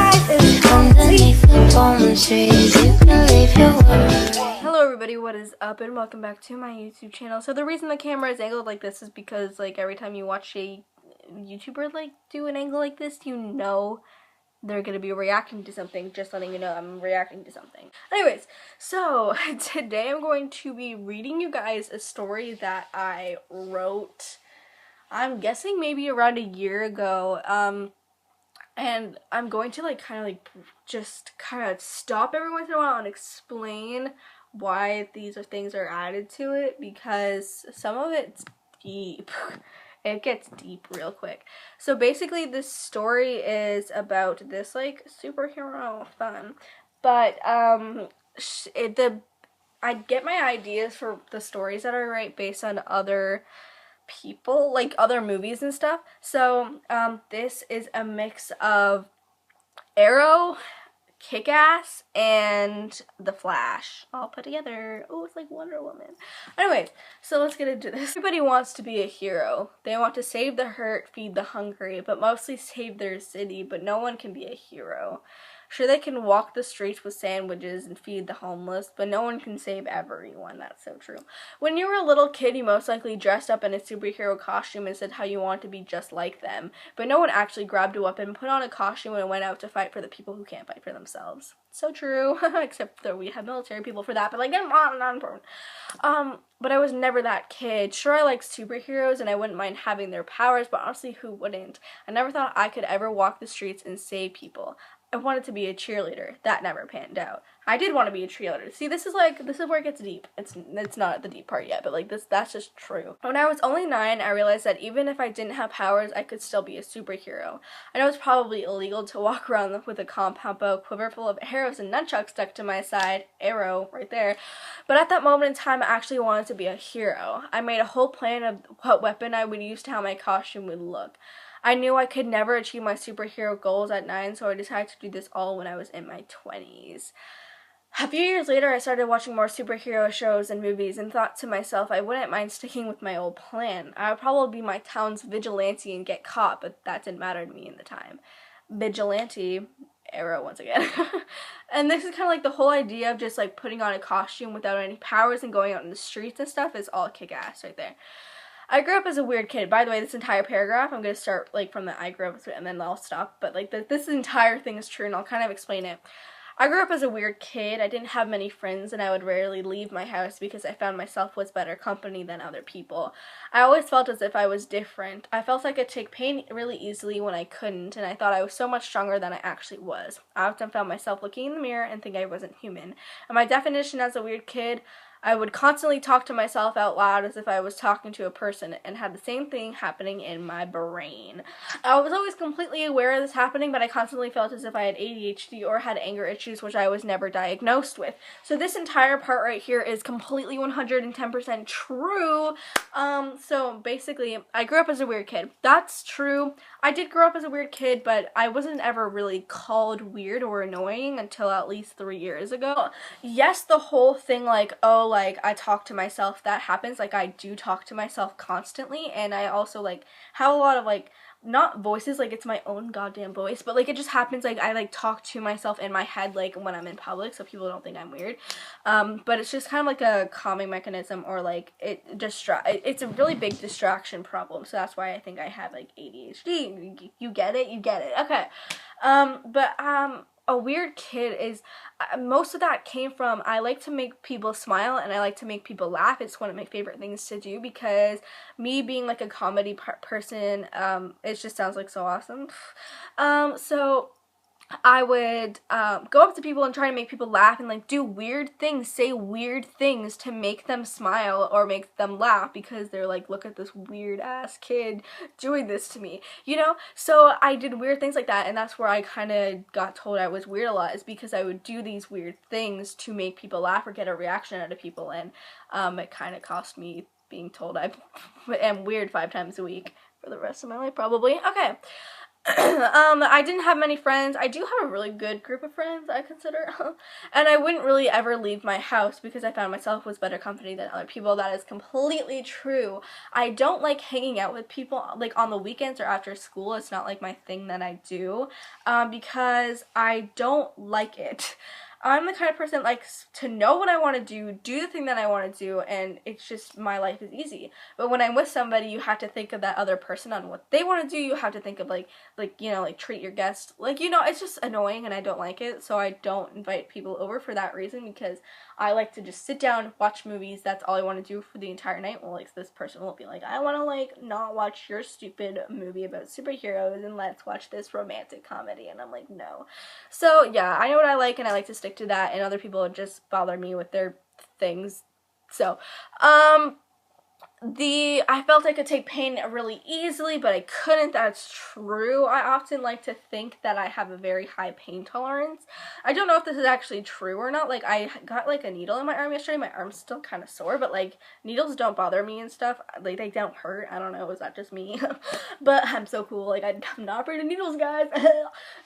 life is underneath the palm trees. You can leave your worries. Hello everybody, what is up and welcome back to my YouTube channel. So the reason the camera is angled like this is because like every time you watch a YouTuber like do an angle like this, you know they're gonna be reacting to something. Just letting you know I'm reacting to something. Anyways, so today I'm going to be reading you guys a story that I wrote, I'm guessing maybe around a year ago. And I'm going to like kind of stop every once in a while and explain why these things are added to it, because some of it's deep. It gets deep real quick. So basically this story is about this like superhero fun, but I get my ideas for the stories that I write based on other people, like other movies and stuff. So this is a mix of Arrow, Kick-Ass, and The Flash all put together. Oh, it's like Wonder Woman. Anyways, so let's get into this. Everybody wants to be a hero. They want to save the hurt, feed the hungry, but mostly save their city, but no one can be a hero. Sure, they can walk the streets with sandwiches and feed the homeless, but no one can save everyone. That's so true. When you were a little kid, you most likely dressed up in a superhero costume and said how you want to be just like them, but no one actually grabbed a weapon, put on a costume, and went out to fight for the people who can't fight for themselves. So true. Except that we have military people for that, but like, not important. But I was never that kid. Sure, I like superheroes and I wouldn't mind having their powers, but honestly, who wouldn't? I never thought I could ever walk the streets and save people. I wanted to be a cheerleader. That never panned out. I did want to be a cheerleader. See, this is where it gets deep. It's not the deep part yet, but like that's just true. When I was only 9, I realized that even if I didn't have powers, I could still be a superhero. I know it's probably illegal to walk around with a compound bow, quiver full of arrows and nunchucks stuck to my side, arrow right there, but at that moment in time, I actually wanted to be a hero. I made a whole plan of what weapon I would use to how my costume would look. I knew I could never achieve my superhero goals at 9, so I decided to do this all when I was in my 20s. A few years later, I started watching more superhero shows and movies and thought to myself I wouldn't mind sticking with my old plan. I would probably be my town's vigilante and get caught, but that didn't matter to me in the time. Vigilante, Arrow once again. And this is kind of like the whole idea of just like putting on a costume without any powers and going out in the streets and stuff is all kick-ass right there. I grew up as a weird kid. By the way, this entire paragraph, I'm going to start like from the I grew up and then I'll stop. But like this entire thing is true and I'll kind of explain it. I grew up as a weird kid. I didn't have many friends and I would rarely leave my house because I found myself was better company than other people. I always felt as if I was different. I felt I could take pain really easily when I couldn't, and I thought I was so much stronger than I actually was. I often found myself looking in the mirror and think I wasn't human. And my definition as a weird kid, I would constantly talk to myself out loud as if I was talking to a person and had the same thing happening in my brain. I was always completely aware of this happening, but I constantly felt as if I had ADHD or had anger issues, which I was never diagnosed with. So this entire part right here is completely 110% true. So basically, I grew up as a weird kid. That's true. I did grow up as a weird kid, but I wasn't ever really called weird or annoying until at least 3 years ago. Yes, the whole thing like, oh, like I talk to myself, that happens. Like I do talk to myself constantly, and I also like have a lot of like not voices, like it's my own goddamn voice, but like it just happens, like I like talk to myself in my head like when I'm in public, so people don't think I'm weird. But it's just kind of like a calming mechanism, or like it's a really big distraction problem, so that's why I think I have like ADHD. You get it? You get it. Okay. A weird kid is, most of that came from, I like to make people smile and I like to make people laugh. It's one of my favorite things to do, because me being like a comedy person, it just sounds like so awesome. So I would go up to people and try to make people laugh and like do weird things, say weird things to make them smile or make them laugh, because they're like, look at this weird ass kid doing this to me, you know? So I did weird things like that, and that's where I kind of got told I was weird a lot, is because I would do these weird things to make people laugh or get a reaction out of people, and it kind of cost me being told I am weird 5 times a week for the rest of my life probably. Okay. I didn't have many friends. I do have a really good group of friends, I consider. And I wouldn't really ever leave my house because I found myself was better company than other people. That is completely true. I don't like hanging out with people like on the weekends or after school. It's not like my thing that I do, because I don't like it. I'm the kind of person that likes to know what I want to do the thing that I want to do, and it's just, my life is easy. But when I'm with somebody, you have to think of that other person on what they want to do. You have to think of like, you know, like treat your guest. Like, you know, it's just annoying and I don't like it. So I don't invite people over for that reason, because I like to just sit down, watch movies. That's all I want to do for the entire night. Well, like, this person will be like, I want to like not watch your stupid movie about superheroes and let's watch this romantic comedy. And I'm like, no. So yeah, I know what I like and I like to stick to that, and other people just bother me with their things. So, I felt I could take pain really easily, but I couldn't. That's true. I often like to think that I have a very high pain tolerance. I don't know if this is actually true or not. Like, I got like a needle in my arm yesterday. My arm's still kind of sore, but like, needles don't bother me and stuff. Like, they don't hurt. I don't know. Is that just me? But I'm so cool. Like, I'm not afraid of needles, guys.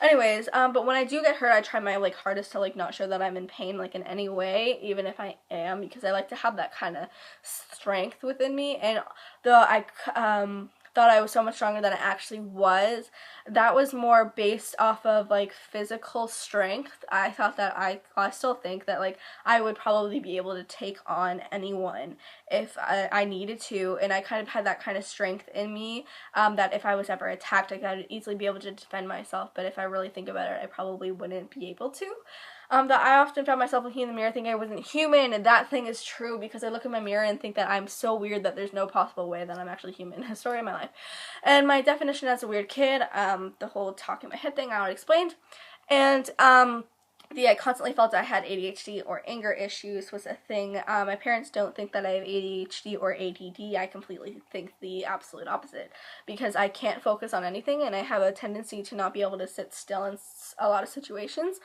Anyways, but when I do get hurt, I try my like hardest to like not show that I'm in pain like in any way, even if I am, because I like to have that kind of strength within me. And though I thought I was so much stronger than I actually was, that was more based off of like physical strength. I thought that I still think that like I would probably be able to take on anyone if I needed to, and I kind of had that kind of strength in me, that if I was ever attacked, like, I would easily be able to defend myself. But if I really think about it, I probably wouldn't be able to. That I often found myself looking in the mirror thinking I wasn't human, and that thing is true, because I look in my mirror and think that I'm so weird that there's no possible way that I'm actually human. Story of my life. And my definition as a weird kid, the whole talk in my head thing I already explained, and I constantly felt I had ADHD or anger issues was a thing. My parents don't think that I have ADHD or ADD. I completely think the absolute opposite, because I can't focus on anything, and I have a tendency to not be able to sit still in a lot of situations.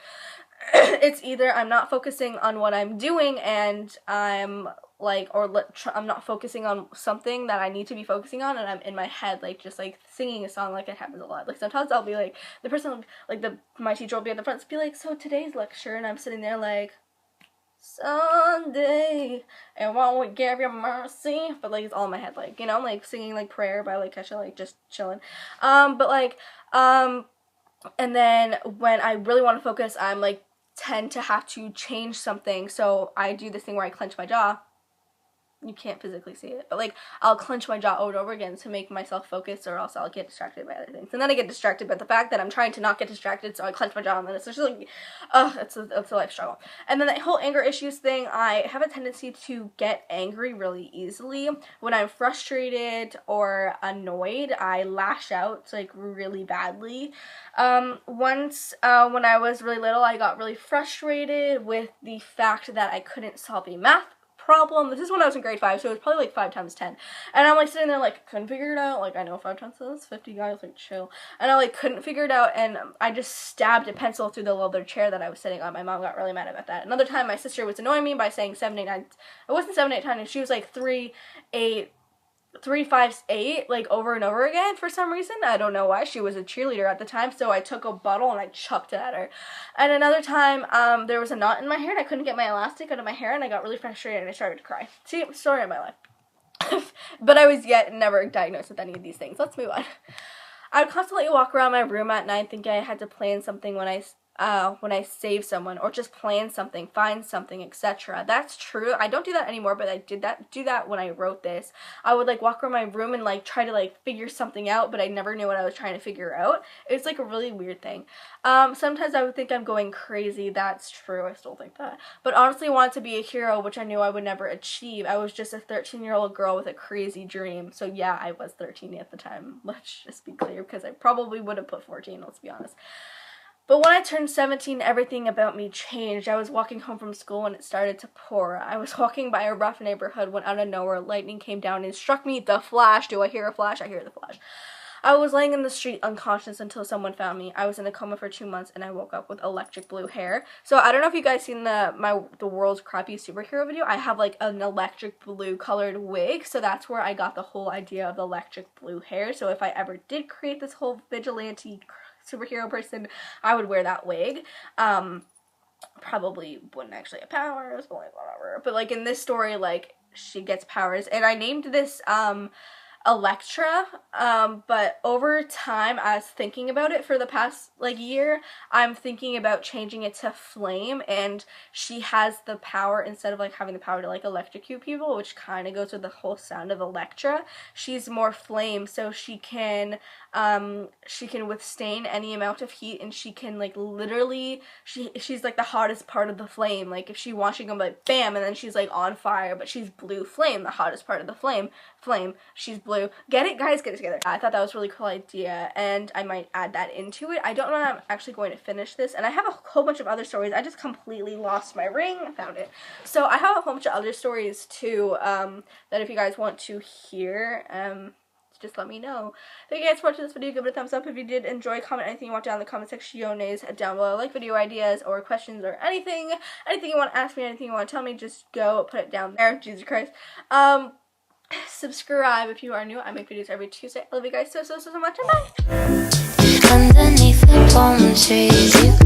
It's either I'm not focusing on what I'm doing and I'm like, I'm not focusing on something that I need to be focusing on, and I'm in my head like just like singing a song. Like, it happens a lot. Like, sometimes I'll be like, the person will be, like, my teacher will be at the front, be like, so today's lecture, and I'm sitting there like, Sunday, and won't we give you mercy? But like, it's all in my head, like, you know, I'm like singing like prayer by like Kesha, like just chilling. But like, and then when I really want to focus, I'm like tend to have to change something. So I do this thing where I clench my jaw. You can't physically see it, but like, I'll clench my jaw over and over again to make myself focus, or else I'll get distracted by other things. And then I get distracted by the fact that I'm trying to not get distracted, so I clench my jaw, and then it's just like, it's a life struggle. And then that whole anger issues thing, I have a tendency to get angry really easily. When I'm frustrated or annoyed, I lash out like really badly. Once when I was really little, I got really frustrated with the fact that I couldn't solve a math problem. This is when I was in grade 5, so it was probably like 5 times 10. And I'm like sitting there like, couldn't figure it out. Like, I know 5 times 10 is 50, guys, like, chill. And I like couldn't figure it out, and I just stabbed a pencil through the leather chair that I was sitting on. My mom got really mad about that. Another time, my sister was annoying me by saying 7, 8, 9. It wasn't 7, 8, 9. She was like 3, 8, 3, 5, 8, like over and over again for some reason. I don't know why. She was a cheerleader at the time, so I took a bottle and I chucked it at her. And another time, there was a knot in my hair and I couldn't get my elastic out of my hair, and I got really frustrated and I started to cry. See, story of my life. But I was yet never diagnosed with any of these things. Let's move on. I would constantly walk around my room at night thinking I had to plan something when I save someone, or just plan something, find something, etc. That's true. I don't do that anymore, but I do that when I wrote this. I would like walk around my room and like try to like figure something out, but I never knew what I was trying to figure out. It's like a really weird thing. Sometimes I would think I'm going crazy. That's true. I still think that. But honestly, I wanted to be a hero, which I knew I would never achieve. I was just a 13-year-old girl with a crazy dream. So yeah, I was 13 at the time. Let's just be clear, because I probably would have put 14, let's be honest. But when I turned 17, everything about me changed. I was walking home from school when it started to pour. I was walking by a rough neighborhood when out of nowhere lightning came down and struck me. The flash. Do I hear a flash? I hear the flash. I was laying in the street unconscious until someone found me. I was in a coma for 2 months and I woke up with electric blue hair. So I don't know if you guys seen the world's crappiest superhero video. I have like an electric blue colored wig, so that's where I got the whole idea of the electric blue hair. So if I ever did create this whole vigilante superhero person, I would wear that wig. Probably wouldn't actually have powers, but like whatever. But like in this story, like she gets powers, and I named this Electra, but over time, I was thinking about it for the past like year, I'm thinking about changing it to Flame, and she has the power, instead of like having the power to like electrocute people, which kind of goes with the whole sound of Electra, she's more flame, so she can withstand any amount of heat, and she can like literally, she's like the hottest part of the flame. Like if she wants, she can go like bam, and then she's like on fire, but she's blue flame, the hottest part of the flame, she's blue. Get it, guys? Get it together. I thought that was a really cool idea, and I might add that into it. I don't know when I'm actually going to finish this, and I have a whole bunch of other stories. I just completely lost my ring. I found it. So I have a whole bunch of other stories too, that if you guys want to hear, just let me know. Thank you guys for watching this video. Give it a thumbs up if you did enjoy. Comment anything you want down in the comment section down below. Like video ideas or questions or anything you want to ask me, anything you want to tell me, just go put it down there. Jesus Christ. Subscribe if you are new. I make videos every Tuesday. I love you guys so much, and bye. Underneath the palm trees, you